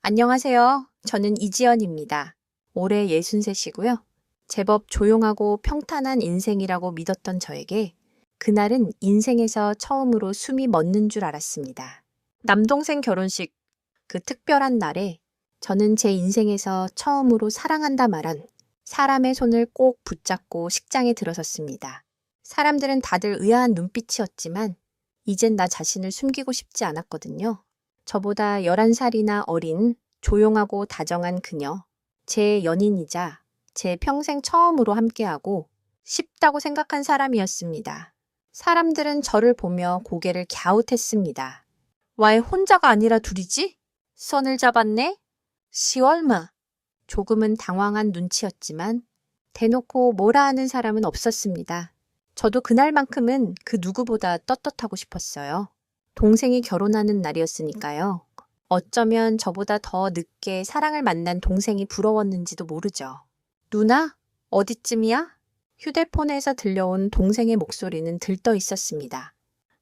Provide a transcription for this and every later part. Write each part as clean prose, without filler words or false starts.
안녕하세요. 저는 이지연입니다. 올해 63이고요. 제법 조용하고 평탄한 인생이라고 믿었던 저에게 그날은 인생에서 처음으로 숨이 멎는 줄 알았습니다. 남동생 결혼식, 그 특별한 날에 저는 제 인생에서 처음으로 사랑한다 말한 사람의 손을 꼭 붙잡고 식장에 들어섰습니다. 사람들은 다들 의아한 눈빛이었지만 이젠 나 자신을 숨기고 싶지 않았거든요. 저보다 11살이나 어린 조용하고 다정한 그녀, 제 연인이자 제 평생 처음으로 함께하고 싶다고 생각한 사람이었습니다. 사람들은 저를 보며 고개를 갸웃했습니다. 왜 혼자가 아니라 둘이지? 손을 잡았네? 시월마. 조금은 당황한 눈치였지만 대놓고 뭐라 하는 사람은 없었습니다. 저도 그날만큼은 그 누구보다 떳떳하고 싶었어요. 동생이 결혼하는 날이었으니까요. 어쩌면 저보다 더 늦게 사랑을 만난 동생이 부러웠는지도 모르죠. 누나? 어디쯤이야? 휴대폰에서 들려온 동생의 목소리는 들떠 있었습니다.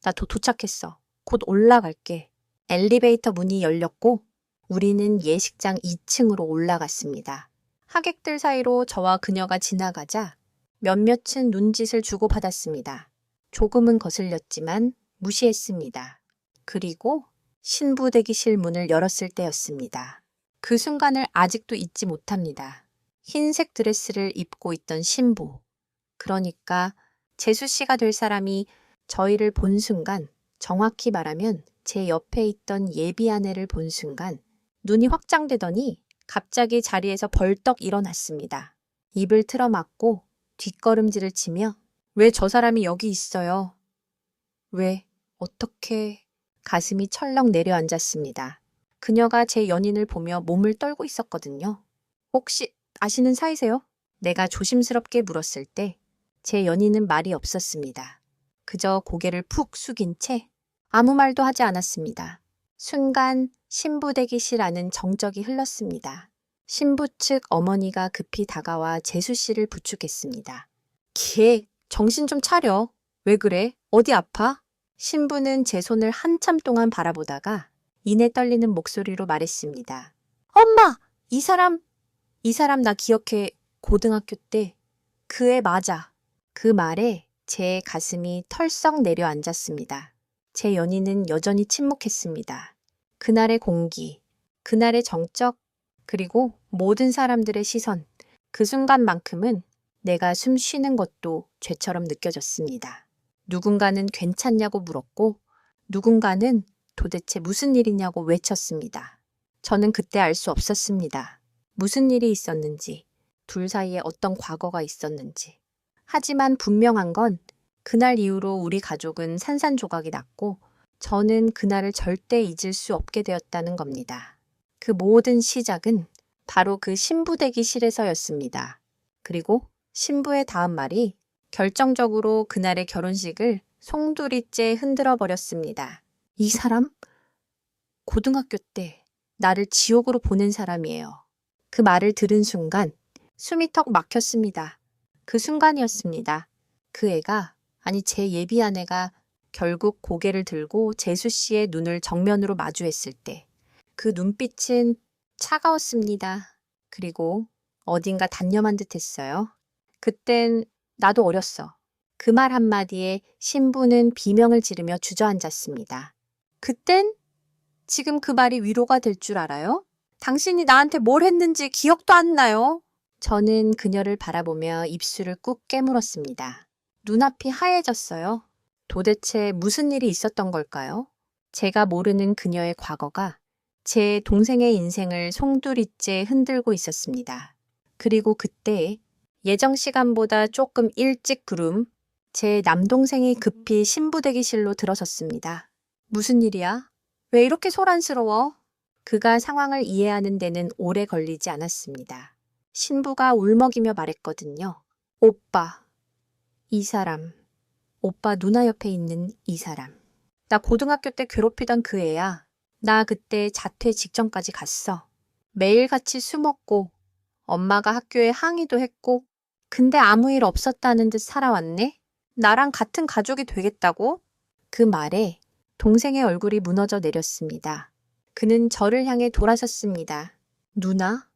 나 도착했어. 곧 올라갈게. 엘리베이터 문이 열렸고 우리는 예식장 2층으로 올라갔습니다. 하객들 사이로 저와 그녀가 지나가자 몇몇은 눈짓을 주고받았습니다. 조금은 거슬렸지만 무시했습니다. 그리고 신부 대기실 문을 열었을 때였습니다. 그 순간을 아직도 잊지 못합니다. 흰색 드레스를 입고 있던 신부. 그러니까 재수 씨가 될 사람이 저희를 본 순간, 정확히 말하면 제 옆에 있던 예비 아내를 본 순간 눈이 확장되더니 갑자기 자리에서 벌떡 일어났습니다. 입을 틀어막고 뒷걸음질을 치며 왜 저 사람이 여기 있어요? 왜? 어떻게? 가슴이 철렁 내려앉았습니다. 그녀가 제 연인을 보며 몸을 떨고 있었거든요. 혹시 아시는 사이세요? 내가 조심스럽게 물었을 때 제 연인은 말이 없었습니다. 그저 고개를 푹 숙인 채 아무 말도 하지 않았습니다. 순간 신부 대기실 안은 정적이 흘렀습니다. 신부 측 어머니가 급히 다가와 재수 씨를 부축했습니다. 걔, 정신 좀 차려. 왜 그래? 어디 아파? 신부는 제 손을 한참 동안 바라보다가 이내 떨리는 목소리로 말했습니다. 엄마! 이 사람 나 기억해. 고등학교 때. 그 애 맞아. 그 말에 제 가슴이 털썩 내려앉았습니다. 제 연인은 여전히 침묵했습니다. 그날의 공기, 그날의 정적, 그리고 모든 사람들의 시선, 그 순간만큼은 내가 숨 쉬는 것도 죄처럼 느껴졌습니다. 누군가는 괜찮냐고 물었고 누군가는 도대체 무슨 일이냐고 외쳤습니다. 저는 그때 알 수 없었습니다. 무슨 일이 있었는지, 둘 사이에 어떤 과거가 있었는지. 하지만 분명한 건 그날 이후로 우리 가족은 산산조각이 났고 저는 그날을 절대 잊을 수 없게 되었다는 겁니다. 그 모든 시작은 바로 그 신부 대기실에서였습니다. 그리고 신부의 다음 말이 결정적으로 그날의 결혼식을 송두리째 흔들어 버렸습니다. 이 사람? 고등학교 때 나를 지옥으로 보낸 사람이에요. 그 말을 들은 순간 숨이 턱 막혔습니다. 그 순간이었습니다. 그 애가, 아니 제 예비 아내가 결국 고개를 들고 재수 씨의 눈을 정면으로 마주했을 때 그 눈빛은 차가웠습니다. 그리고 어딘가 단념한 듯 했어요. 그땐 나도 어렸어. 그 말 한마디에 신부는 비명을 지르며 주저앉았습니다. 그땐 지금 그 말이 위로가 될 줄 알아요? 당신이 나한테 뭘 했는지 기억도 안 나요? 저는 그녀를 바라보며 입술을 꾹 깨물었습니다. 눈앞이 하얘졌어요. 도대체 무슨 일이 있었던 걸까요? 제가 모르는 그녀의 과거가 제 동생의 인생을 송두리째 흔들고 있었습니다. 그리고 그때 예정 시간보다 조금 일찍 부름 제 남동생이 급히 신부 대기실로 들어섰습니다. 무슨 일이야? 왜 이렇게 소란스러워? 그가 상황을 이해하는 데는 오래 걸리지 않았습니다. 신부가 울먹이며 말했거든요. 오빠, 이 사람, 오빠 누나 옆에 있는 이 사람. 나 고등학교 때 괴롭히던 그 애야. 나 그때 자퇴 직전까지 갔어. 매일같이 술 먹고 엄마가 학교에 항의도 했고 근데 아무 일 없었다는 듯 살아왔네? 나랑 같은 가족이 되겠다고? 그 말에 동생의 얼굴이 무너져 내렸습니다. 그는 저를 향해 돌아섰습니다. 누나?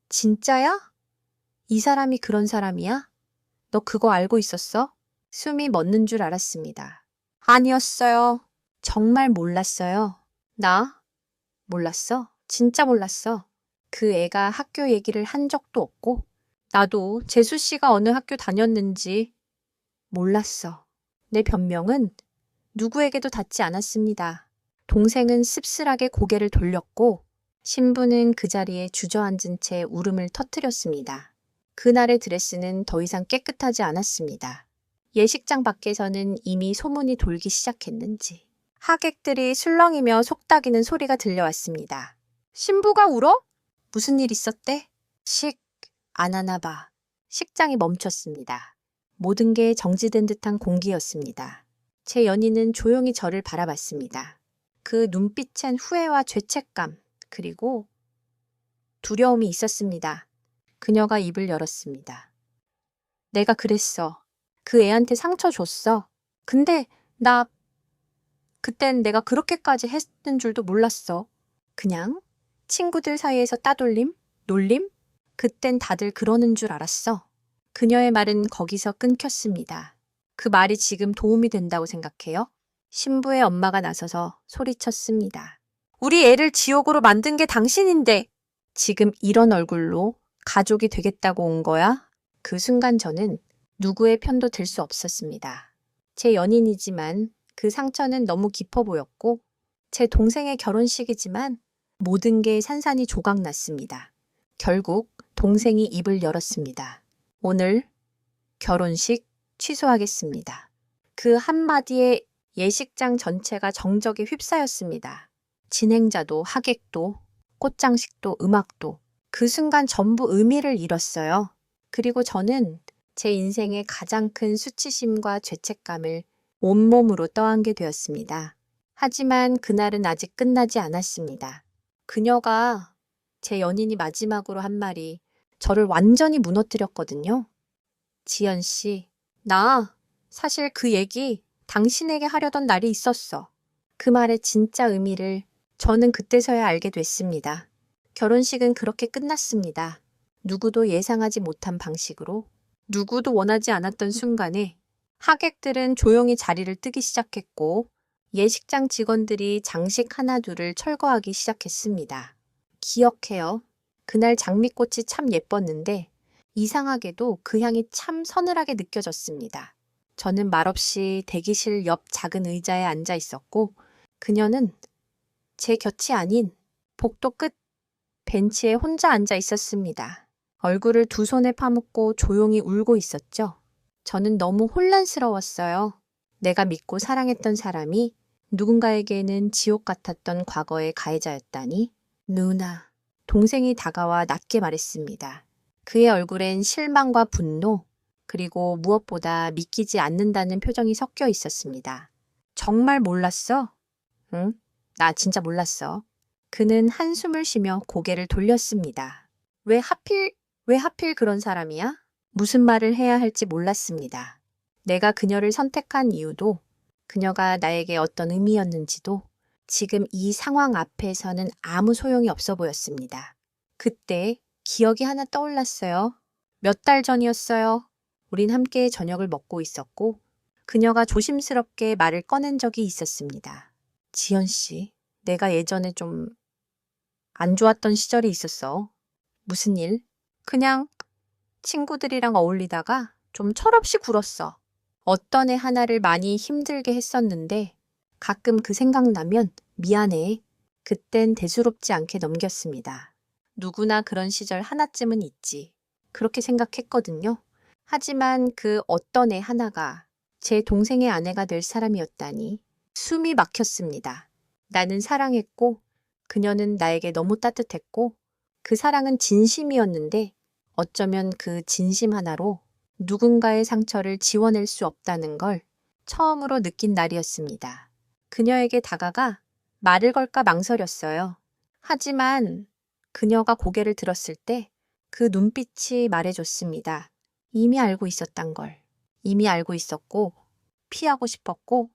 진짜야? 이 사람이 그런 사람이야? 너 그거 알고 있었어? 숨이 멎는 줄 알았습니다. 아니었어요. 정말 몰랐어요. 나? 몰랐어? 진짜 몰랐어. 그 애가 학교 얘기를 한 적도 없고, 나도 재수 씨가 어느 학교 다녔는지 몰랐어. 내 변명은 누구에게도 닿지 않았습니다. 동생은 씁쓸하게 고개를 돌렸고, 신부는 그 자리에 주저앉은 채 울음을 터뜨렸습니다. 그날의 드레스는 더 이상 깨끗하지 않았습니다. 예식장 밖에서는 이미 소문이 돌기 시작했는지 하객들이 술렁이며 속닥이는 소리가 들려왔습니다. 신부가 울어? 무슨 일 있었대? 안 하나 봐. 식장이 멈췄습니다. 모든 게 정지된 듯한 공기였습니다. 제 연인은 조용히 저를 바라봤습니다. 그 눈빛엔 후회와 죄책감, 그리고 두려움이 있었습니다. 그녀가 입을 열었습니다. 내가 그랬어. 그 애한테 상처 줬어. 근데 그땐 내가 그렇게까지 했는 줄도 몰랐어. 그냥 친구들 사이에서 따돌림? 놀림? 그땐 다들 그러는 줄 알았어. 그녀의 말은 거기서 끊겼습니다. 그 말이 지금 도움이 된다고 생각해요? 신부의 엄마가 나서서 소리쳤습니다. 우리 애를 지옥으로 만든 게 당신인데 지금 이런 얼굴로 가족이 되겠다고 온 거야? 그 순간 저는 누구의 편도 들 수 없었습니다. 제 연인이지만 그 상처는 너무 깊어 보였고 제 동생의 결혼식이지만 모든 게 산산이 조각났습니다. 결국 동생이 입을 열었습니다. 오늘 결혼식 취소하겠습니다. 그 한마디에 예식장 전체가 정적에 휩싸였습니다. 진행자도 하객도 꽃장식도 음악도 그 순간 전부 의미를 잃었어요. 그리고 저는 제 인생의 가장 큰 수치심과 죄책감을 온몸으로 떠안게 되었습니다. 하지만 그날은 아직 끝나지 않았습니다. 그녀가 제 연인이 마지막으로 한 말이 저를 완전히 무너뜨렸거든요. 지연 씨, 나 사실 그 얘기 당신에게 하려던 날이 있었어. 그 말의 진짜 의미를 저는 그때서야 알게 됐습니다. 결혼식은 그렇게 끝났습니다. 누구도 예상하지 못한 방식으로, 누구도 원하지 않았던 순간에 하객들은 조용히 자리를 뜨기 시작했고 예식장 직원들이 장식 하나둘을 철거하기 시작했습니다. 기억해요. 그날 장미꽃이 참 예뻤는데 이상하게도 그 향이 참 서늘하게 느껴졌습니다. 저는 말없이 대기실 옆 작은 의자에 앉아 있었고 그녀는 제 곁이 아닌 복도 끝 벤치에 혼자 앉아 있었습니다. 얼굴을 두 손에 파묻고 조용히 울고 있었죠. 저는 너무 혼란스러웠어요. 내가 믿고 사랑했던 사람이 누군가에게는 지옥 같았던 과거의 가해자였다니. 누나, 동생이 다가와 낮게 말했습니다. 그의 얼굴엔 실망과 분노, 그리고 무엇보다 믿기지 않는다는 표정이 섞여 있었습니다. 정말 몰랐어? 응? 나 진짜 몰랐어. 그는 한숨을 쉬며 고개를 돌렸습니다. 왜 하필 그런 사람이야? 무슨 말을 해야 할지 몰랐습니다. 내가 그녀를 선택한 이유도, 그녀가 나에게 어떤 의미였는지도 지금 이 상황 앞에서는 아무 소용이 없어 보였습니다. 그때 기억이 하나 떠올랐어요. 몇 달 전이었어요. 우린 함께 저녁을 먹고 있었고 그녀가 조심스럽게 말을 꺼낸 적이 있었습니다. 지연 씨, 내가 예전에 좀 안 좋았던 시절이 있었어. 무슨 일? 그냥 친구들이랑 어울리다가 좀 철없이 굴었어. 어떤 애 하나를 많이 힘들게 했었는데 가끔 그 생각나면 미안해. 그땐 대수롭지 않게 넘겼습니다. 누구나 그런 시절 하나쯤은 있지. 그렇게 생각했거든요. 하지만 그 어떤 애 하나가 제 동생의 아내가 될 사람이었다니 숨이 막혔습니다. 나는 사랑했고 그녀는 나에게 너무 따뜻했고 그 사랑은 진심이었는데 어쩌면 그 진심 하나로 누군가의 상처를 지워낼 수 없다는 걸 처음으로 느낀 날이었습니다. 그녀에게 다가가 말을 걸까 망설였어요. 하지만 그녀가 고개를 들었을 때 그 눈빛이 말해줬습니다. 이미 알고 있었단 걸. 이미 알고 있었고 피하고 싶었고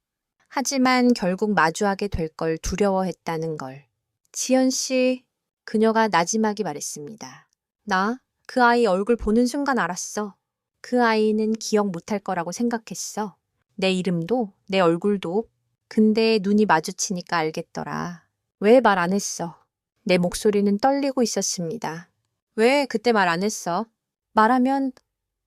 하지만 결국 마주하게 될 걸 두려워했다는 걸. 지연 씨, 그녀가 나지막이 말했습니다. 나 그 아이 얼굴 보는 순간 알았어. 그 아이는 기억 못할 거라고 생각했어. 내 이름도, 내 얼굴도. 근데 눈이 마주치니까 알겠더라. 왜 말 안 했어? 내 목소리는 떨리고 있었습니다. 왜 그때 말 안 했어? 말하면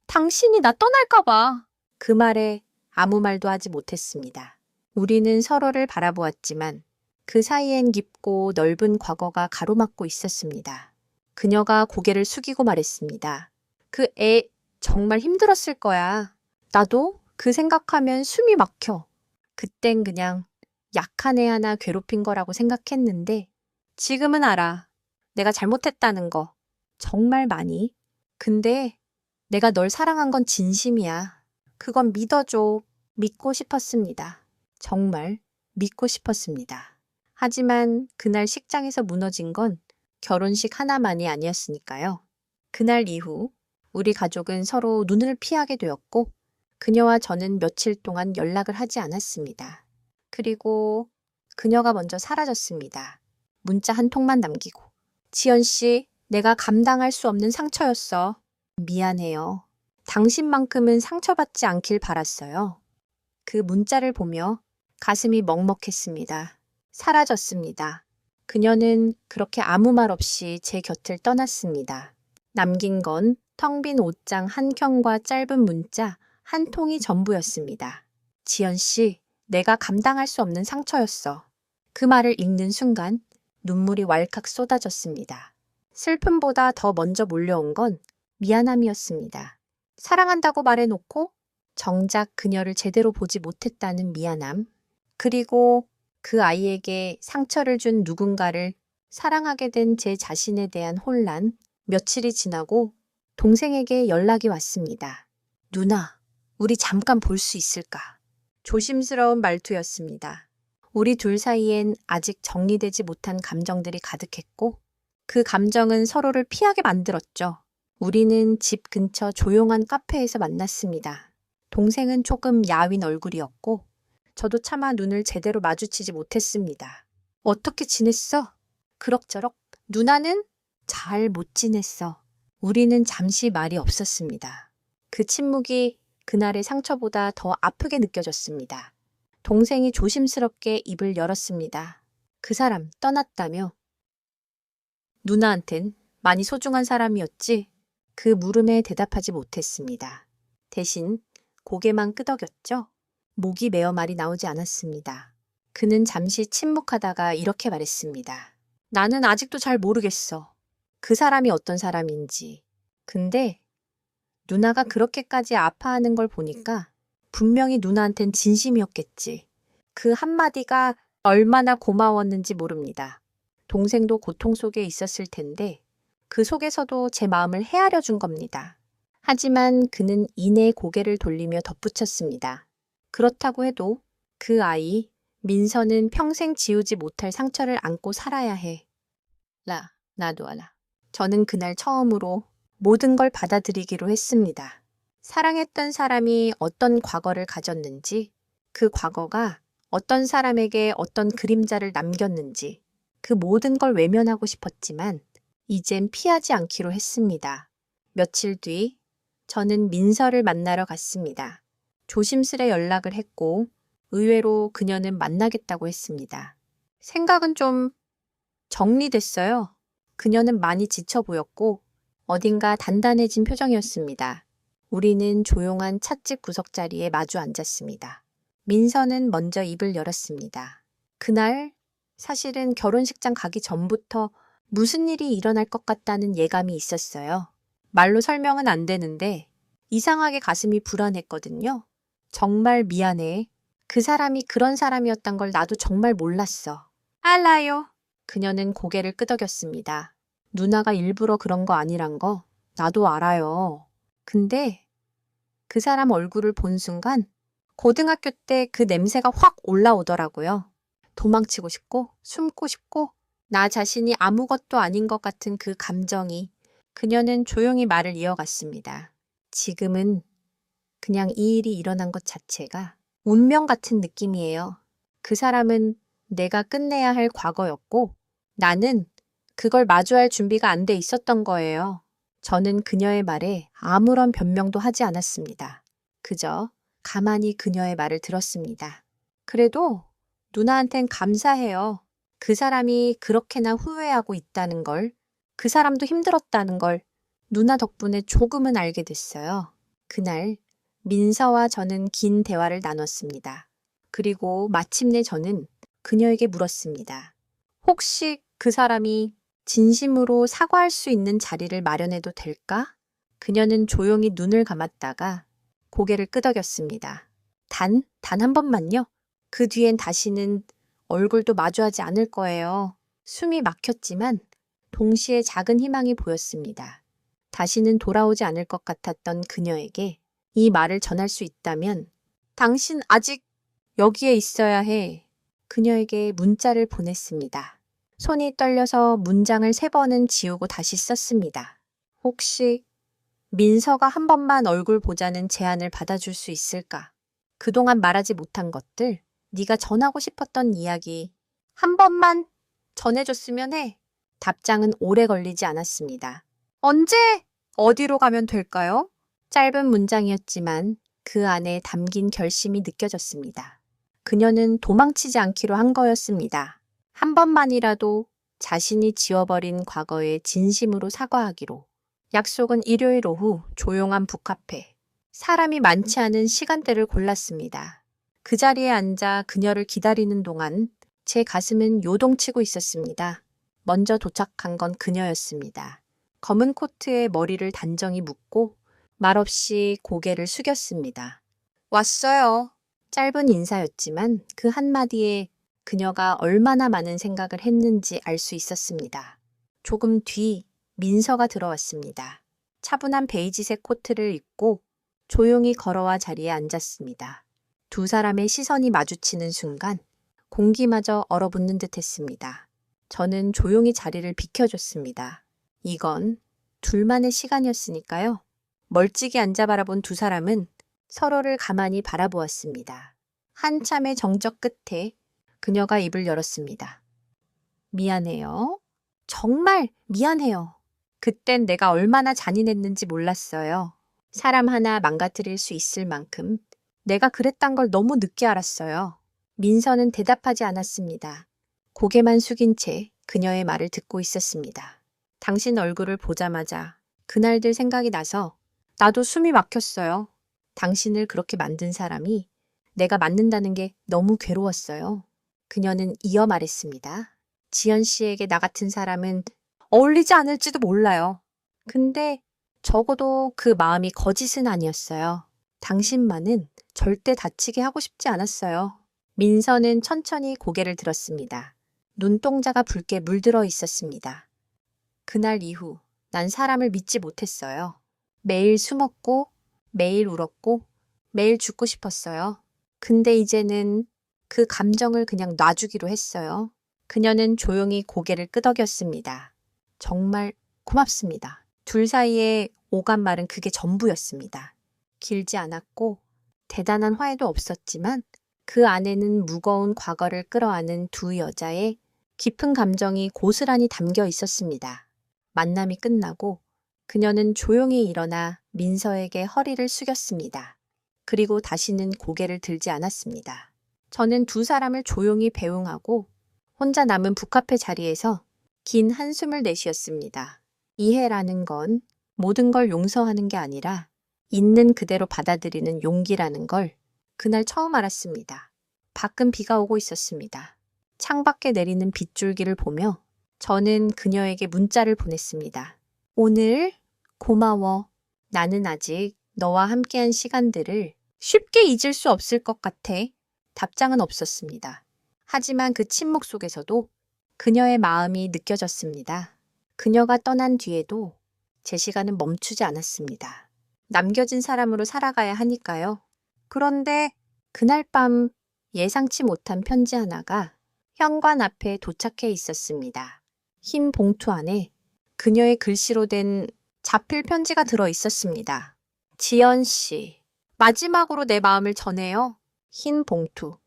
당신이 나 떠날까 봐. 그 말에 아무 말도 하지 못했습니다. 우리는 서로를 바라보았지만 그 사이엔 깊고 넓은 과거가 가로막고 있었습니다. 그녀가 고개를 숙이고 말했습니다. 그 애 정말 힘들었을 거야. 나도 그 생각하면 숨이 막혀. 그땐 그냥 약한 애 하나 괴롭힌 거라고 생각했는데 지금은 알아. 내가 잘못했다는 거. 정말 많이. 근데 내가 널 사랑한 건 진심이야. 그건 믿어줘. 믿고 싶었습니다. 정말 믿고 싶었습니다. 하지만 그날 식장에서 무너진 건 결혼식 하나만이 아니었으니까요. 그날 이후 우리 가족은 서로 눈을 피하게 되었고 그녀와 저는 며칠 동안 연락을 하지 않았습니다. 그리고 그녀가 먼저 사라졌습니다. 문자 한 통만 남기고. 지연 씨, 내가 감당할 수 없는 상처였어. 미안해요. 당신만큼은 상처받지 않길 바랐어요. 그 문자를 보며 가슴이 먹먹했습니다. 사라졌습니다. 그녀는 그렇게 아무 말 없이 제 곁을 떠났습니다. 남긴 건 텅 빈 옷장 한 켠과 짧은 문자 한 통이 전부였습니다. 지연 씨, 내가 감당할 수 없는 상처였어. 그 말을 읽는 순간 눈물이 왈칵 쏟아졌습니다. 슬픔보다 더 먼저 몰려온 건 미안함이었습니다. 사랑한다고 말해놓고 정작 그녀를 제대로 보지 못했다는 미안함. 그리고 그 아이에게 상처를 준 누군가를 사랑하게 된 제 자신에 대한 혼란. 며칠이 지나고 동생에게 연락이 왔습니다. 누나, 우리 잠깐 볼 수 있을까? 조심스러운 말투였습니다. 우리 둘 사이엔 아직 정리되지 못한 감정들이 가득했고 그 감정은 서로를 피하게 만들었죠. 우리는 집 근처 조용한 카페에서 만났습니다. 동생은 조금 야윈 얼굴이었고 저도 차마 눈을 제대로 마주치지 못했습니다. 어떻게 지냈어? 그럭저럭. 누나는? 잘 못 지냈어. 우리는 잠시 말이 없었습니다. 그 침묵이 그날의 상처보다 더 아프게 느껴졌습니다. 동생이 조심스럽게 입을 열었습니다. 그 사람 떠났다며? 누나한텐 많이 소중한 사람이었지? 그 물음에 대답하지 못했습니다. 대신 고개만 끄덕였죠? 목이 메어 말이 나오지 않았습니다. 그는 잠시 침묵하다가 이렇게 말했습니다. 나는 아직도 잘 모르겠어. 그 사람이 어떤 사람인지. 근데 누나가 그렇게까지 아파하는 걸 보니까 분명히 누나한텐 진심이었겠지. 그 한마디가 얼마나 고마웠는지 모릅니다. 동생도 고통 속에 있었을 텐데 그 속에서도 제 마음을 헤아려 준 겁니다. 하지만 그는 이내 고개를 돌리며 덧붙였습니다. 그렇다고 해도 그 아이, 민서는 평생 지우지 못할 상처를 안고 살아야 해. 나도 알아. 저는 그날 처음으로 모든 걸 받아들이기로 했습니다. 사랑했던 사람이 어떤 과거를 가졌는지, 그 과거가 어떤 사람에게 어떤 그림자를 남겼는지, 그 모든 걸 외면하고 싶었지만 이젠 피하지 않기로 했습니다. 며칠 뒤 저는 민서를 만나러 갔습니다. 조심스레 연락을 했고 의외로 그녀는 만나겠다고 했습니다. 생각은 좀 정리됐어요. 그녀는 많이 지쳐 보였고 어딘가 단단해진 표정이었습니다. 우리는 조용한 찻집 구석자리에 마주 앉았습니다. 민서는 먼저 입을 열었습니다. 그날 사실은 결혼식장 가기 전부터 무슨 일이 일어날 것 같다는 예감이 있었어요. 말로 설명은 안 되는데 이상하게 가슴이 불안했거든요. 정말 미안해. 그 사람이 그런 사람이었단 걸 나도 정말 몰랐어. 알아요. 그녀는 고개를 끄덕였습니다. 누나가 일부러 그런 거 아니란 거 나도 알아요. 근데 그 사람 얼굴을 본 순간 고등학교 때 그 냄새가 확 올라오더라고요. 도망치고 싶고 숨고 싶고 나 자신이 아무것도 아닌 것 같은 그 감정이. 그녀는 조용히 말을 이어갔습니다. 지금은 그냥 이 일이 일어난 것 자체가 운명 같은 느낌이에요. 그 사람은 내가 끝내야 할 과거였고 나는 그걸 마주할 준비가 안 돼 있었던 거예요. 저는 그녀의 말에 아무런 변명도 하지 않았습니다. 그저 가만히 그녀의 말을 들었습니다. 그래도 누나한텐 감사해요. 그 사람이 그렇게나 후회하고 있다는 걸, 그 사람도 힘들었다는 걸 누나 덕분에 조금은 알게 됐어요. 그날 민서와 저는 긴 대화를 나눴습니다. 그리고 마침내 저는 그녀에게 물었습니다. 혹시 그 사람이 진심으로 사과할 수 있는 자리를 마련해도 될까? 그녀는 조용히 눈을 감았다가 고개를 끄덕였습니다. 단 한 번만요. 그 뒤엔 다시는 얼굴도 마주하지 않을 거예요. 숨이 막혔지만 동시에 작은 희망이 보였습니다. 다시는 돌아오지 않을 것 같았던 그녀에게 이 말을 전할 수 있다면 당신 아직 여기에 있어야 해. 그녀에게 문자를 보냈습니다. 손이 떨려서 문장을 3번은 지우고 다시 썼습니다. 혹시 민서가 한 번만 얼굴 보자는 제안을 받아줄 수 있을까? 그동안 말하지 못한 것들, 네가 전하고 싶었던 이야기 한 번만 전해줬으면 해. 답장은 오래 걸리지 않았습니다. 언제? 어디로 가면 될까요? 짧은 문장이었지만 그 안에 담긴 결심이 느껴졌습니다. 그녀는 도망치지 않기로 한 거였습니다. 한 번만이라도 자신이 지워버린 과거에 진심으로 사과하기로. 약속은 일요일 오후 조용한 북카페. 사람이 많지 않은 시간대를 골랐습니다. 그 자리에 앉아 그녀를 기다리는 동안 제 가슴은 요동치고 있었습니다. 먼저 도착한 건 그녀였습니다. 검은 코트에 머리를 단정히 묶고 말없이 고개를 숙였습니다. 왔어요. 짧은 인사였지만 그 한마디에 그녀가 얼마나 많은 생각을 했는지 알 수 있었습니다. 조금 뒤 민서가 들어왔습니다. 차분한 베이지색 코트를 입고 조용히 걸어와 자리에 앉았습니다. 두 사람의 시선이 마주치는 순간 공기마저 얼어붙는 듯 했습니다. 저는 조용히 자리를 비켜줬습니다. 이건 둘만의 시간이었으니까요. 멀찍이 앉아 바라본 두 사람은 서로를 가만히 바라보았습니다. 한참의 정적 끝에 그녀가 입을 열었습니다. 미안해요. 정말 미안해요. 그땐 내가 얼마나 잔인했는지 몰랐어요. 사람 하나 망가뜨릴 수 있을 만큼 내가 그랬단 걸 너무 늦게 알았어요. 민서는 대답하지 않았습니다. 고개만 숙인 채 그녀의 말을 듣고 있었습니다. 당신 얼굴을 보자마자 그날들 생각이 나서 나도 숨이 막혔어요. 당신을 그렇게 만든 사람이 내가 맞는다는 게 너무 괴로웠어요. 그녀는 이어 말했습니다. 지연 씨에게 나 같은 사람은 어울리지 않을지도 몰라요. 근데 적어도 그 마음이 거짓은 아니었어요. 당신만은 절대 다치게 하고 싶지 않았어요. 민서는 천천히 고개를 들었습니다. 눈동자가 붉게 물들어 있었습니다. 그날 이후 난 사람을 믿지 못했어요. 매일 숨었고, 매일 울었고, 매일 죽고 싶었어요. 근데 이제는 그 감정을 그냥 놔주기로 했어요. 그녀는 조용히 고개를 끄덕였습니다. 정말 고맙습니다. 둘 사이에 오간 말은 그게 전부였습니다. 길지 않았고 대단한 화해도 없었지만 그 안에는 무거운 과거를 끌어안은 두 여자의 깊은 감정이 고스란히 담겨 있었습니다. 만남이 끝나고 그녀는 조용히 일어나 민서에게 허리를 숙였습니다. 그리고 다시는 고개를 들지 않았습니다. 저는 두 사람을 조용히 배웅하고 혼자 남은 북카페 자리에서 긴 한숨을 내쉬었습니다. 이해라는 건 모든 걸 용서하는 게 아니라 있는 그대로 받아들이는 용기라는 걸 그날 처음 알았습니다. 밖은 비가 오고 있었습니다. 창밖에 내리는 빗줄기를 보며 저는 그녀에게 문자를 보냈습니다. 오늘 고마워. 나는 아직 너와 함께한 시간들을 쉽게 잊을 수 없을 것 같아. 답장은 없었습니다. 하지만 그 침묵 속에서도 그녀의 마음이 느껴졌습니다. 그녀가 떠난 뒤에도 제 시간은 멈추지 않았습니다. 남겨진 사람으로 살아가야 하니까요. 그런데 그날 밤 예상치 못한 편지 하나가 현관 앞에 도착해 있었습니다. 흰 봉투 안에 그녀의 글씨로 된 자필 편지가 들어 있었습니다. 지연 씨, 마지막으로 내 마음을 전해요. 흰 봉투,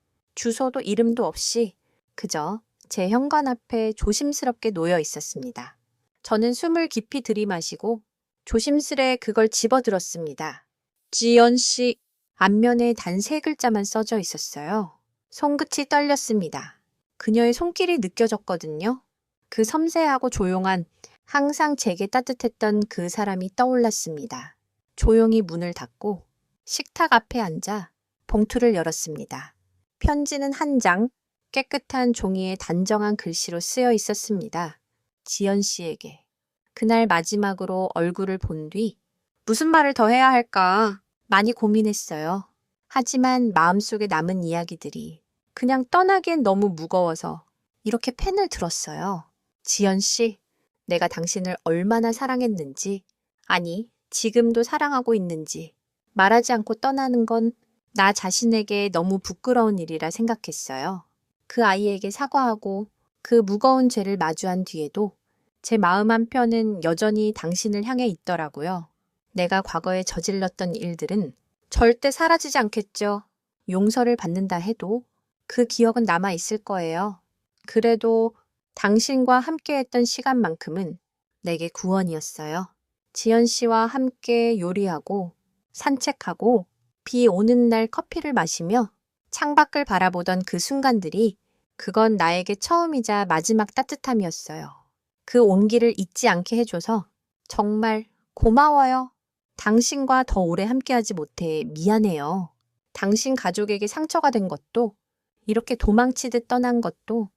주소도 이름도 없이 그저 제 현관 앞에 조심스럽게 놓여 있었습니다. 저는 숨을 깊이 들이마시고 조심스레 그걸 집어들었습니다. 지연 씨. 앞면에 단 3글자만 써져 있었어요. 손끝이 떨렸습니다. 그녀의 손길이 느껴졌거든요. 그 섬세하고 조용한, 항상 제게 따뜻했던 그 사람이 떠올랐습니다. 조용히 문을 닫고 식탁 앞에 앉아 봉투를 열었습니다. 편지는 한 장, 깨끗한 종이에 단정한 글씨로 쓰여 있었습니다. 지연 씨에게. 그날 마지막으로 얼굴을 본 뒤 무슨 말을 더 해야 할까 많이 고민했어요. 하지만 마음속에 남은 이야기들이 그냥 떠나기엔 너무 무거워서 이렇게 펜을 들었어요. 지연 씨, 내가 당신을 얼마나 사랑했는지, 아니, 지금도 사랑하고 있는지 말하지 않고 떠나는 건 나 자신에게 너무 부끄러운 일이라 생각했어요. 그 아이에게 사과하고 그 무거운 죄를 마주한 뒤에도 제 마음 한편은 여전히 당신을 향해 있더라고요. 내가 과거에 저질렀던 일들은 절대 사라지지 않겠죠. 용서를 받는다 해도 그 기억은 남아 있을 거예요. 그래도 당신과 함께했던 시간만큼은 내게 구원이었어요. 지연 씨와 함께 요리하고 산책하고 비 오는 날 커피를 마시며 창밖을 바라보던 그 순간들이 그건 나에게 처음이자 마지막 따뜻함이었어요. 그 온기를 잊지 않게 해줘서 정말 고마워요. 당신과 더 오래 함께하지 못해 미안해요. 당신 가족에게 상처가 된 것도 이렇게 도망치듯 떠난 것도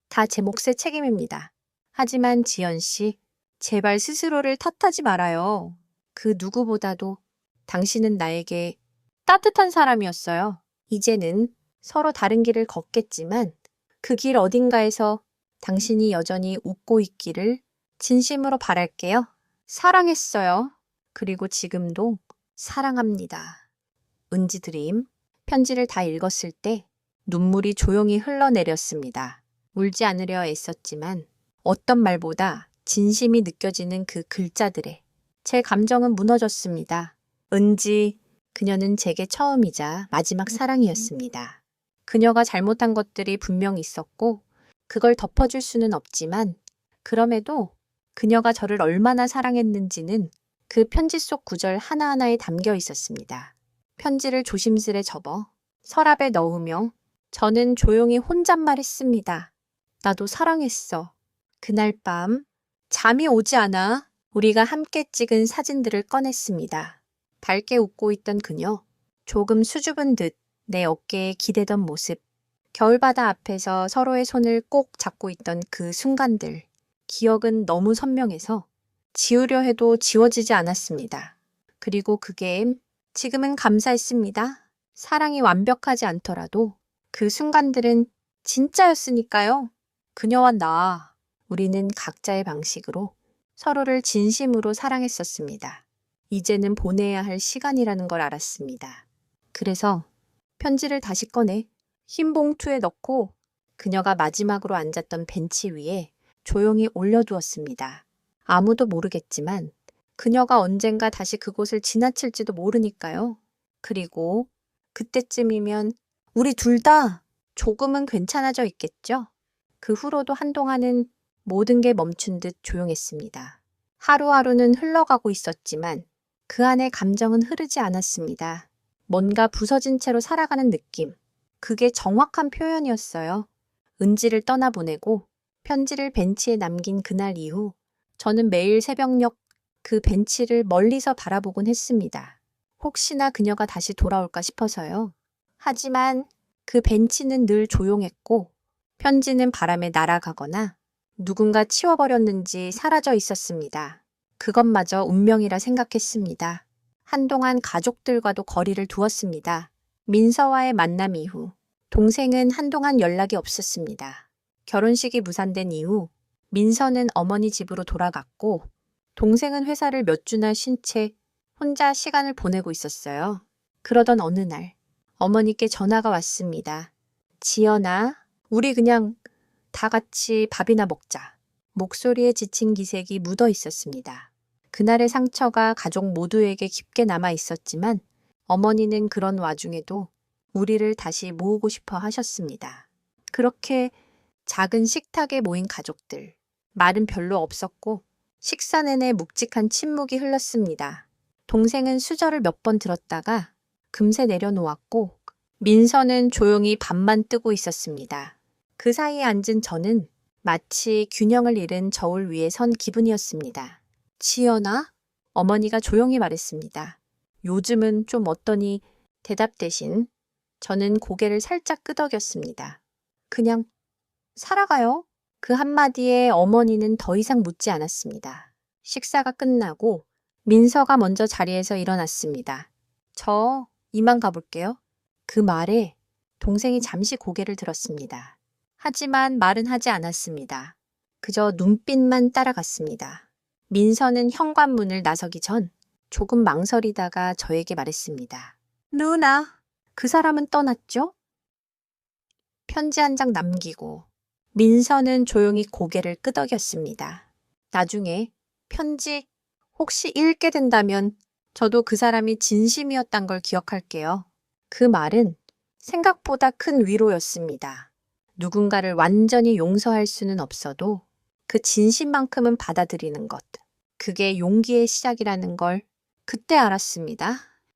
다 제 몫의 책임입니다. 하지만 지연 씨, 제발 스스로를 탓하지 말아요. 그 누구보다도 당신은 나에게 따뜻한 사람이었어요. 이제는 서로 다른 길을 걷겠지만 그 길 어딘가에서 당신이 여전히 웃고 있기를 진심으로 바랄게요. 사랑했어요. 그리고 지금도 사랑합니다. 은지 드림. 편지를 다 읽었을 때 눈물이 조용히 흘러내렸습니다. 울지 않으려 애썼지만 어떤 말보다 진심이 느껴지는 그 글자들에 제 감정은 무너졌습니다. 은지, 그녀는 제게 처음이자 마지막 사랑이었습니다. 그녀가 잘못한 것들이 분명 있었고 그걸 덮어줄 수는 없지만 그럼에도 그녀가 저를 얼마나 사랑했는지는 그 편지 속 구절 하나하나에 담겨 있었습니다. 편지를 조심스레 접어 서랍에 넣으며 저는 조용히 혼잣말했습니다. 나도 사랑했어. 그날 밤 잠이 오지 않아 우리가 함께 찍은 사진들을 꺼냈습니다. 밝게 웃고 있던 그녀, 조금 수줍은 듯 내 어깨에 기대던 모습, 겨울바다 앞에서 서로의 손을 꼭 잡고 있던 그 순간들, 기억은 너무 선명해서 지우려 해도 지워지지 않았습니다. 그리고 그게 지금은 감사했습니다. 사랑이 완벽하지 않더라도 그 순간들은 진짜였으니까요. 그녀와 나, 우리는 각자의 방식으로 서로를 진심으로 사랑했었습니다. 이제는 보내야 할 시간이라는 걸 알았습니다. 그래서 편지를 다시 꺼내 흰 봉투에 넣고 그녀가 마지막으로 앉았던 벤치 위에 조용히 올려두었습니다. 아무도 모르겠지만 그녀가 언젠가 다시 그곳을 지나칠지도 모르니까요. 그리고 그때쯤이면 우리 둘 다 조금은 괜찮아져 있겠죠? 그 후로도 한동안은 모든 게 멈춘 듯 조용했습니다. 하루하루는 흘러가고 있었지만 그 안에 감정은 흐르지 않았습니다. 뭔가 부서진 채로 살아가는 느낌. 그게 정확한 표현이었어요. 은지를 떠나보내고 편지를 벤치에 남긴 그날 이후 저는 매일 새벽녘 그 벤치를 멀리서 바라보곤 했습니다. 혹시나 그녀가 다시 돌아올까 싶어서요. 하지만 그 벤치는 늘 조용했고 편지는 바람에 날아가거나 누군가 치워버렸는지 사라져 있었습니다. 그것마저 운명이라 생각했습니다. 한동안 가족들과도 거리를 두었습니다. 민서와의 만남 이후 동생은 한동안 연락이 없었습니다. 결혼식이 무산된 이후 민서는 어머니 집으로 돌아갔고 동생은 회사를 몇 주나 쉰 채 혼자 시간을 보내고 있었어요. 그러던 어느 날 어머니께 전화가 왔습니다. 지연아, 우리 그냥 다 같이 밥이나 먹자. 목소리에 지친 기색이 묻어 있었습니다. 그날의 상처가 가족 모두에게 깊게 남아 있었지만 어머니는 그런 와중에도 우리를 다시 모으고 싶어 하셨습니다. 그렇게 작은 식탁에 모인 가족들. 말은 별로 없었고 식사 내내 묵직한 침묵이 흘렀습니다. 동생은 수저를 몇 번 들었다가 금세 내려놓았고 민서는 조용히 밥만 뜨고 있었습니다. 그 사이에 앉은 저는 마치 균형을 잃은 저울 위에 선 기분이었습니다. 지연아? 어머니가 조용히 말했습니다. 요즘은 좀 어떠니? 대답 대신 저는 고개를 살짝 끄덕였습니다. 그냥 살아가요. 그 한마디에 어머니는 더 이상 묻지 않았습니다. 식사가 끝나고 민서가 먼저 자리에서 일어났습니다. 저 이만 가볼게요. 그 말에 동생이 잠시 고개를 들었습니다. 하지만 말은 하지 않았습니다. 그저 눈빛만 따라갔습니다. 민서는 현관문을 나서기 전 조금 망설이다가 저에게 말했습니다. 누나, 그 사람은 떠났죠? 편지 한 장 남기고 민서는 조용히 고개를 끄덕였습니다. 나중에 편지 혹시 읽게 된다면 저도 그 사람이 진심이었단 걸 기억할게요. 그 말은 생각보다 큰 위로였습니다. 누군가를 완전히 용서할 수는 없어도 그 진심만큼은 받아들이는 것. 그게 용기의 시작이라는 걸 그때 알았습니다.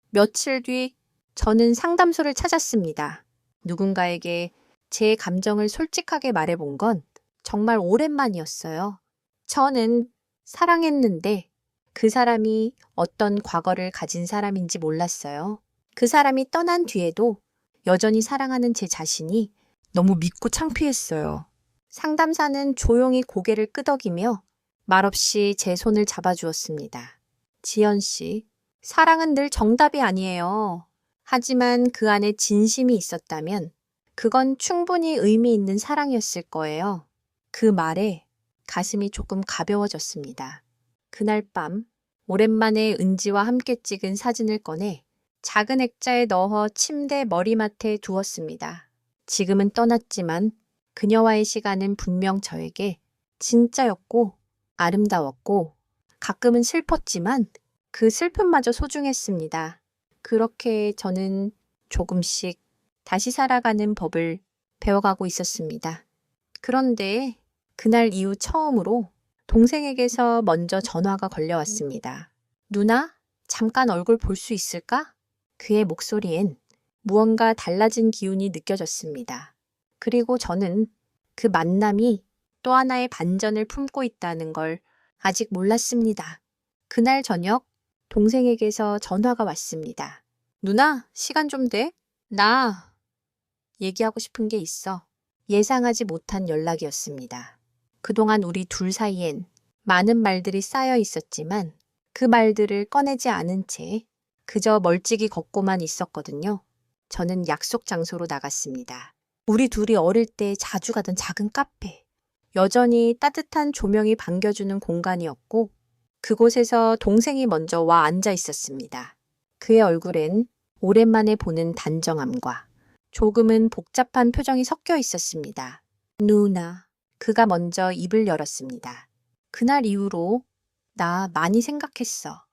며칠 뒤 저는 상담소를 찾았습니다. 누군가에게 제 감정을 솔직하게 말해본 건 정말 오랜만이었어요. 저는 사랑했는데 그 사람이 어떤 과거를 가진 사람인지 몰랐어요. 그 사람이 떠난 뒤에도 여전히 사랑하는 제 자신이 너무 믿고 창피했어요. 상담사는 조용히 고개를 끄덕이며 말없이 제 손을 잡아주었습니다. 지연 씨, 사랑은 늘 정답이 아니에요. 하지만 그 안에 진심이 있었다면 그건 충분히 의미 있는 사랑이었을 거예요. 그 말에 가슴이 조금 가벼워졌습니다. 그날 밤 오랜만에 은지와 함께 찍은 사진을 꺼내 작은 액자에 넣어 침대 머리맡에 두었습니다. 지금은 떠났지만 그녀와의 시간은 분명 저에게 진짜였고 아름다웠고 가끔은 슬펐지만 그 슬픔마저 소중했습니다. 그렇게 저는 조금씩 다시 살아가는 법을 배워가고 있었습니다. 그런데 그날 이후 처음으로 동생에게서 먼저 전화가 걸려왔습니다. 누나, 잠깐 얼굴 볼 수 있을까? 그의 목소리엔 무언가 달라진 기운이 느껴졌습니다. 그리고 저는 그 만남이 또 하나의 반전을 품고 있다는 걸 아직 몰랐습니다. 그날 저녁 동생에게서 전화가 왔습니다. 누나, 시간 좀 돼? 나 얘기하고 싶은 게 있어. 예상하지 못한 연락이었습니다. 그동안 우리 둘 사이엔 많은 말들이 쌓여 있었지만 그 말들을 꺼내지 않은 채 그저 멀찍이 걷고만 있었거든요. 저는 약속 장소로 나갔습니다. 우리 둘이 어릴 때 자주 가던 작은 카페. 여전히 따뜻한 조명이 반겨주는 공간이었고 그곳에서 동생이 먼저 와 앉아 있었습니다. 그의 얼굴엔 오랜만에 보는 단정함과 조금은 복잡한 표정이 섞여 있었습니다. 누나, 그가 먼저 입을 열었습니다. 그날 이후로 나 많이 생각했어.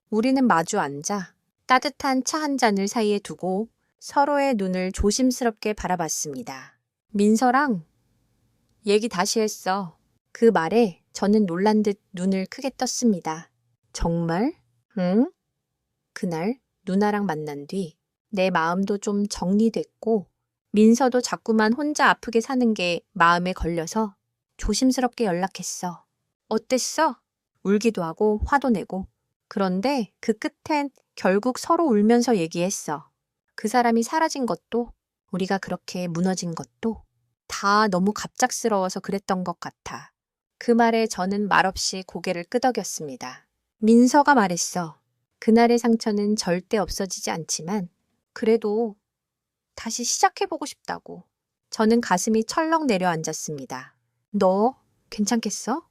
우리는 마주 앉아 따뜻한 차 한 잔을 사이에 두고 서로의 눈을 조심스럽게 바라봤습니다. 민서랑 얘기 다시 했어. 그 말에 저는 놀란 듯 눈을 크게 떴습니다. 정말? 응? 그날 누나랑 만난 뒤 내 마음도 좀 정리됐고 민서도 자꾸만 혼자 아프게 사는 게 마음에 걸려서 조심스럽게 연락했어. 어땠어? 울기도 하고 화도 내고. 그런데 그 끝엔 결국 서로 울면서 얘기했어. 그 사람이 사라진 것도 우리가 그렇게 무너진 것도 다 너무 갑작스러워서 그랬던 것 같아. 그 말에 저는 말없이 고개를 끄덕였습니다. 민서가 말했어. 그날의 상처는 절대 없어지지 않지만 그래도 다시 시작해보고 싶다고. 저는 가슴이 철렁 내려앉았습니다. 너 괜찮겠어?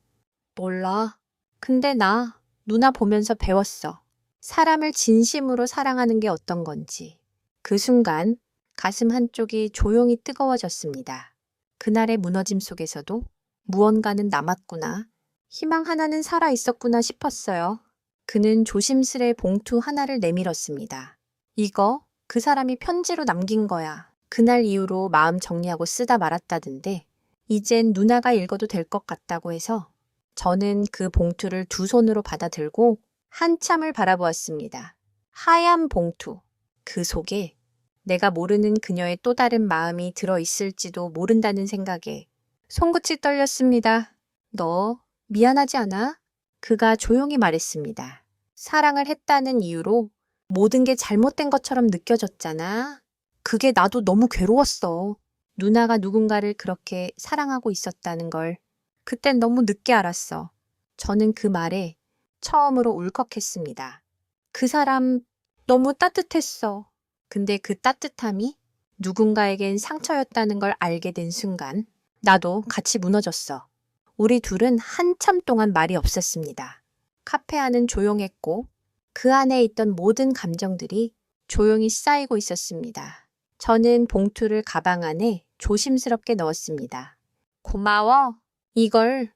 몰라. 근데 나 누나 보면서 배웠어. 사람을 진심으로 사랑하는 게 어떤 건지. 그 순간 가슴 한쪽이 조용히 뜨거워졌습니다. 그날의 무너짐 속에서도 무언가는 남았구나. 희망 하나는 살아있었구나 싶었어요. 그는 조심스레 봉투 하나를 내밀었습니다. 이거 그 사람이 편지로 남긴 거야. 그날 이후로 마음 정리하고 쓰다 말았다던데 이젠 누나가 읽어도 될 것 같다고 해서 저는 그 봉투를 두 손으로 받아들고 한참을 바라보았습니다. 하얀 봉투. 그 속에 내가 모르는 그녀의 또 다른 마음이 들어있을지도 모른다는 생각에 손끝이 떨렸습니다. 너 미안하지 않아? 그가 조용히 말했습니다. 사랑을 했다는 이유로 모든 게 잘못된 것처럼 느껴졌잖아. 그게 나도 너무 괴로웠어. 누나가 누군가를 그렇게 사랑하고 있었다는 걸 그땐 너무 늦게 알았어. 저는 그 말에 처음으로 울컥했습니다. 그 사람 너무 따뜻했어. 근데 그 따뜻함이 누군가에겐 상처였다는 걸 알게 된 순간 나도 같이 무너졌어. 우리 둘은 한참 동안 말이 없었습니다. 카페 안은 조용했고 그 안에 있던 모든 감정들이 조용히 쌓이고 있었습니다. 저는 봉투를 가방 안에 조심스럽게 넣었습니다. 고마워. 이걸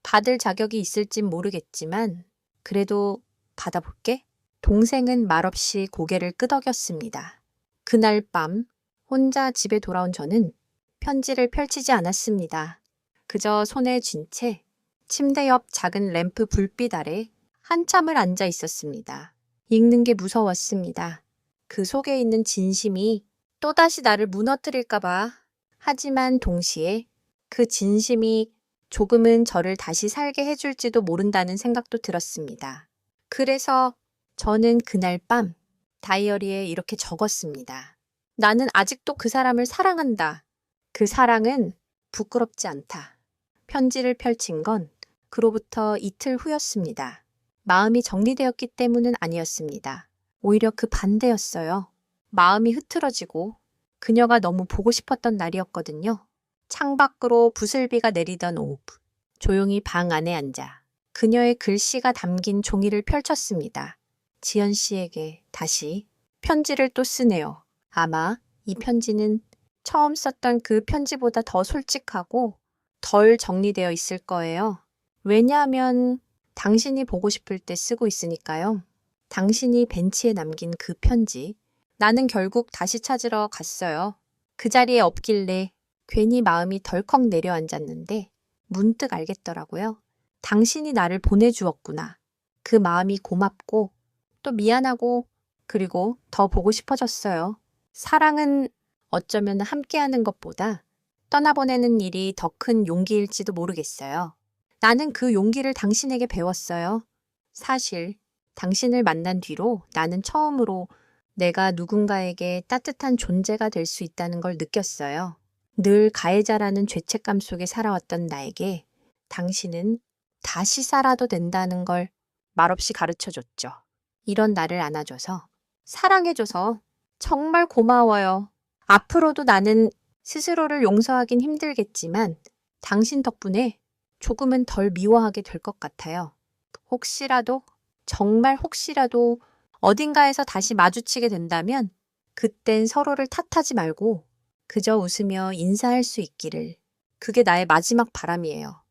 받을 자격이 있을진 모르겠지만 그래도 받아볼게. 동생은 말없이 고개를 끄덕였습니다. 그날 밤 혼자 집에 돌아온 저는 편지를 펼치지 않았습니다. 그저 손에 쥔 채 침대 옆 작은 램프 불빛 아래 한참을 앉아 있었습니다. 읽는 게 무서웠습니다. 그 속에 있는 진심이 또다시 나를 무너뜨릴까봐. 하지만 동시에 그 진심이 조금은 저를 다시 살게 해줄지도 모른다는 생각도 들었습니다. 그래서 저는 그날 밤 다이어리에 이렇게 적었습니다. 나는 아직도 그 사람을 사랑한다. 그 사랑은 부끄럽지 않다. 편지를 펼친 건 그로부터 이틀 후였습니다. 마음이 정리되었기 때문은 아니었습니다. 오히려 그 반대였어요. 마음이 흐트러지고 그녀가 너무 보고 싶었던 날이었거든요. 창밖으로 부슬비가 내리던 오후, 조용히 방 안에 앉아 그녀의 글씨가 담긴 종이를 펼쳤습니다. 지연 씨에게 다시 편지를 또 쓰네요. 아마 이 편지는 처음 썼던 그 편지보다 더 솔직하고 덜 정리되어 있을 거예요. 왜냐하면 당신이 보고 싶을 때 쓰고 있으니까요. 당신이 벤치에 남긴 그 편지, 나는 결국 다시 찾으러 갔어요. 그 자리에 없길래 괜히 마음이 덜컥 내려앉았는데 문득 알겠더라고요. 당신이 나를 보내주었구나. 그 마음이 고맙고 또 미안하고 그리고 더 보고 싶어졌어요. 사랑은 어쩌면 함께하는 것보다 떠나보내는 일이 더 큰 용기일지도 모르겠어요. 나는 그 용기를 당신에게 배웠어요. 사실 당신을 만난 뒤로 나는 처음으로 내가 누군가에게 따뜻한 존재가 될 수 있다는 걸 느꼈어요. 늘 가해자라는 죄책감 속에 살아왔던 나에게 당신은 다시 살아도 된다는 걸 말없이 가르쳐줬죠. 이런 나를 안아줘서, 사랑해줘서 정말 고마워요. 앞으로도 나는 스스로를 용서하긴 힘들겠지만 당신 덕분에 조금은 덜 미워하게 될 것 같아요. 혹시라도, 정말 혹시라도 어딘가에서 다시 마주치게 된다면 그땐 서로를 탓하지 말고 그저 웃으며 인사할 수 있기를. 그게 나의 마지막 바람이에요.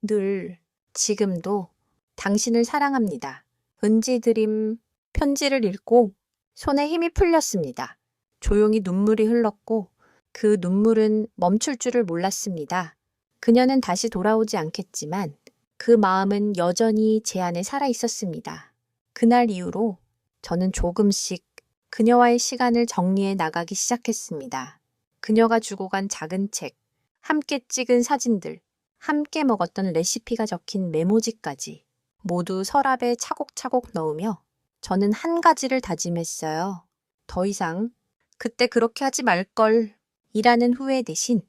늘, 지금도 당신을 사랑합니다. 은지드림 편지를 읽고 손에 힘이 풀렸습니다. 조용히 눈물이 흘렀고 그 눈물은 멈출 줄을 몰랐습니다. 그녀는 다시 돌아오지 않겠지만 그 마음은 여전히 제 안에 살아 있었습니다. 그날 이후로 저는 조금씩 그녀와의 시간을 정리해 나가기 시작했습니다. 그녀가 주고 간 작은 책, 함께 찍은 사진들, 함께 먹었던 레시피가 적힌 메모지까지 모두 서랍에 차곡차곡 넣으며 저는 한 가지를 다짐했어요. 더 이상 그때 그렇게 하지 말걸 이라는 후회 대신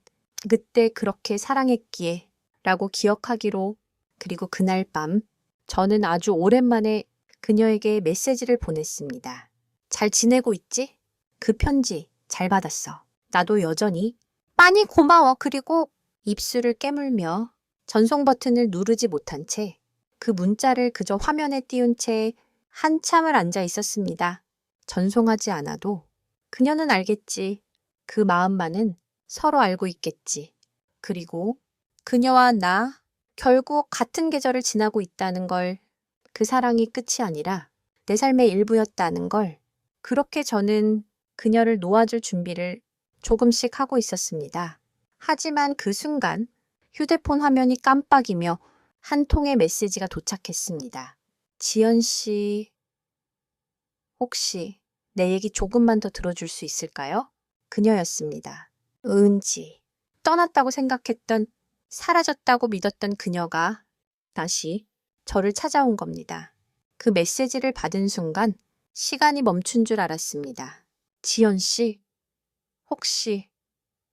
그때 그렇게 사랑했기에 라고 기억하기로. 그리고 그날 밤 저는 아주 오랜만에 그녀에게 메시지를 보냈습니다. 잘 지내고 있지? 그 편지 잘 받았어. 나도 여전히 많이 고마워. 그리고 입술을 깨물며 전송 버튼을 누르지 못한 채 그 문자를 그저 화면에 띄운 채 한참을 앉아 있었습니다. 전송하지 않아도 그녀는 알겠지. 그 마음만은 서로 알고 있겠지. 그리고 그녀와 나 결국 같은 계절을 지나고 있다는 걸, 그 사랑이 끝이 아니라 내 삶의 일부였다는 걸 그렇게 저는 그녀를 놓아줄 준비를 조금씩 하고 있었습니다. 하지만 그 순간 휴대폰 화면이 깜빡이며 한 통의 메시지가 도착했습니다. 지연 씨, 혹시 내 얘기 조금만 더 들어줄 수 있을까요? 그녀였습니다. 은지. 떠났다고 생각했던, 사라졌다고 믿었던 그녀가 다시 저를 찾아온 겁니다. 그 메시지를 받은 순간 시간이 멈춘 줄 알았습니다. 지연 씨, 혹시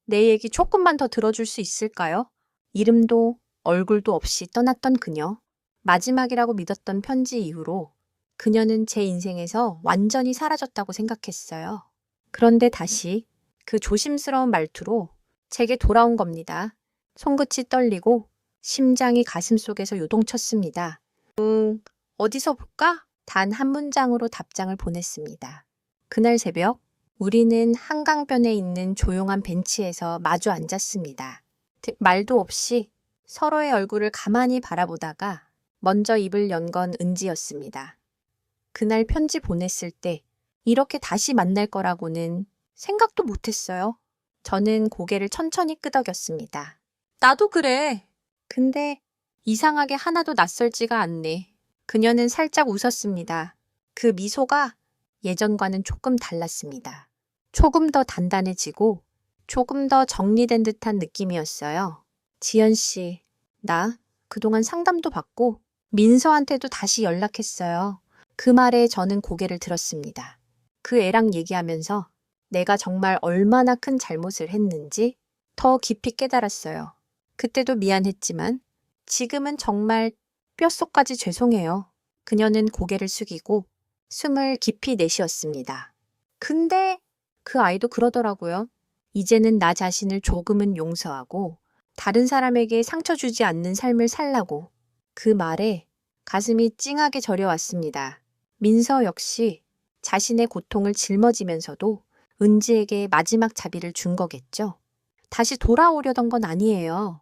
내 얘기 조금만 더 들어줄 수 있을까요? 이름도 얼굴도 없이 떠났던 그녀. 마지막이라고 믿었던 편지 이후로 그녀는 제 인생에서 완전히 사라졌다고 생각했어요. 그런데 다시 그 조심스러운 말투로 제게 돌아온 겁니다. 손끝이 떨리고 심장이 가슴속에서 요동쳤습니다. 어디서 볼까? 단 한 문장으로 답장을 보냈습니다. 그날 새벽 우리는 한강변에 있는 조용한 벤치에서 마주 앉았습니다. 말도 없이 서로의 얼굴을 가만히 바라보다가 먼저 입을 연 건 은지였습니다. 그날 편지 보냈을 때 이렇게 다시 만날 거라고는 생각도 못했어요. 저는 고개를 천천히 끄덕였습니다. 나도 그래. 근데 이상하게 하나도 낯설지가 않네. 그녀는 살짝 웃었습니다. 그 미소가 예전과는 조금 달랐습니다. 조금 더 단단해지고 조금 더 정리된 듯한 느낌이었어요. 지연 씨, 나 그동안 상담도 받고 민서한테도 다시 연락했어요. 그 말에 저는 고개를 들었습니다. 그 애랑 얘기하면서 내가 정말 얼마나 큰 잘못을 했는지 더 깊이 깨달았어요. 그때도 미안했지만 지금은 정말 뼛속까지 죄송해요. 그녀는 고개를 숙이고 숨을 깊이 내쉬었습니다. 근데 그 아이도 그러더라고요. 이제는 나 자신을 조금은 용서하고 다른 사람에게 상처 주지 않는 삶을 살라고. 그 말에 가슴이 찡하게 저려왔습니다. 민서 역시 자신의 고통을 짊어지면서도 은지에게 마지막 자비를 준 거겠죠. 다시 돌아오려던 건 아니에요.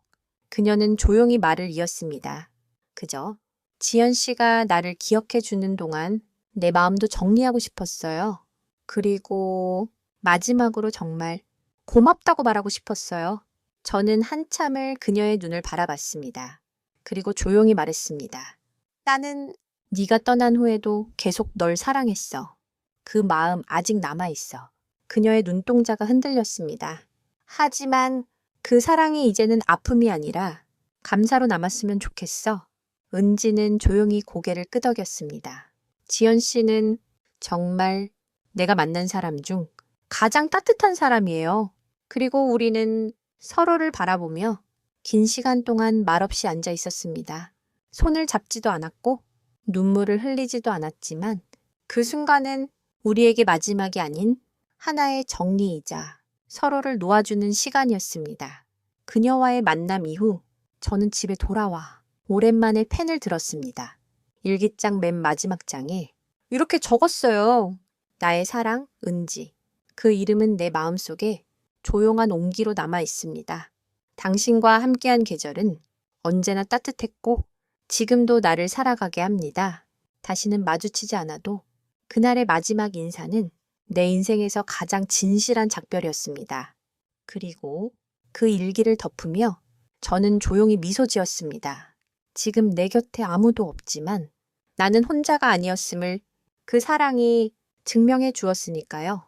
그녀는 조용히 말을 이었습니다. 그저 지연 씨가 나를 기억해 주는 동안 내 마음도 정리하고 싶었어요. 그리고 마지막으로 정말 고맙다고 말하고 싶었어요. 저는 한참을 그녀의 눈을 바라봤습니다. 그리고 조용히 말했습니다. 나는 네가 떠난 후에도 계속 널 사랑했어. 그 마음 아직 남아있어. 그녀의 눈동자가 흔들렸습니다. 하지만 그 사랑이 이제는 아픔이 아니라 감사로 남았으면 좋겠어. 은지는 조용히 고개를 끄덕였습니다. 지연 씨는 정말 내가 만난 사람 중 가장 따뜻한 사람이에요. 그리고 우리는 서로를 바라보며 긴 시간 동안 말없이 앉아 있었습니다. 손을 잡지도 않았고 눈물을 흘리지도 않았지만 그 순간은 우리에게 마지막이 아닌 하나의 정리이자 서로를 놓아주는 시간이었습니다. 그녀와의 만남 이후 저는 집에 돌아와 오랜만에 펜을 들었습니다. 일기장 맨 마지막 장에 이렇게 적었어요. 나의 사랑, 은지. 그 이름은 내 마음속에 조용한 온기로 남아 있습니다. 당신과 함께한 계절은 언제나 따뜻했고 지금도 나를 살아가게 합니다. 다시는 마주치지 않아도 그날의 마지막 인사는 내 인생에서 가장 진실한 작별이었습니다. 그리고 그 일기를 덮으며 저는 조용히 미소 지었습니다. 지금 내 곁에 아무도 없지만 나는 혼자가 아니었음을 그 사랑이 증명해 주었으니까요.